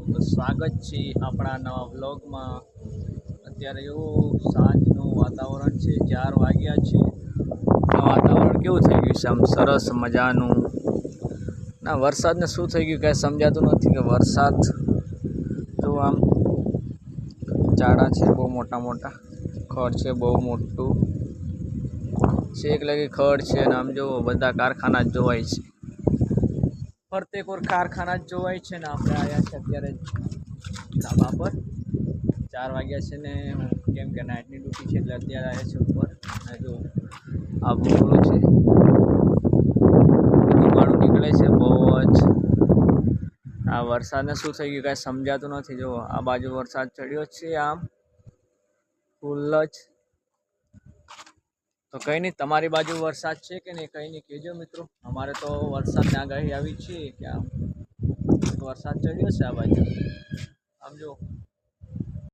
તો સ્વાગત છે આપણા નવા વ્લોગમાં। અત્યારે એવું સાંજનું વાતાવરણ છે, 4 વાગ્યા છે। વાતાવરણ કેવું થઈ ગયું છે, આમ સરસ મજાનું। ના વરસાદને શું થઈ ગયું કાંઈ સમજાતું નથી કે વરસાદ તો આમ ઝાડા છે બહુ મોટા મોટા, ખડ છે બહુ મોટું છેક લગી ખડ છે અને આમ જો બધા કારખાના જ જોવાય છે, ફરતે કોર કારખાના જ જોવાય છે ને આપણે આવ્યા છે અત્યારે ધાબા પર। 4 વાગ્યા છે ને કેમ કે નાઇટની ડ્યુટી છે એટલે અત્યારે આવ્યા છે ઉપર। અને જો આ ભૂગોળો છે, ધુમાડો નીકળે છે બહુ જ। આ વરસાદને શું થઈ ગયું કાંઈ સમજાતું નથી। જો આ બાજુ વરસાદ ચડ્યો છે આમ ફૂલ જ। તો કંઈ નહીં, તમારી બાજુ વરસાદ છે કે નહીં કંઈ નહીં કહેજો મિત્રો। અમારે તો વરસાદની આગાહી આવી છે કે આમ વરસાદ ચડ્યો છે આ બાજુ।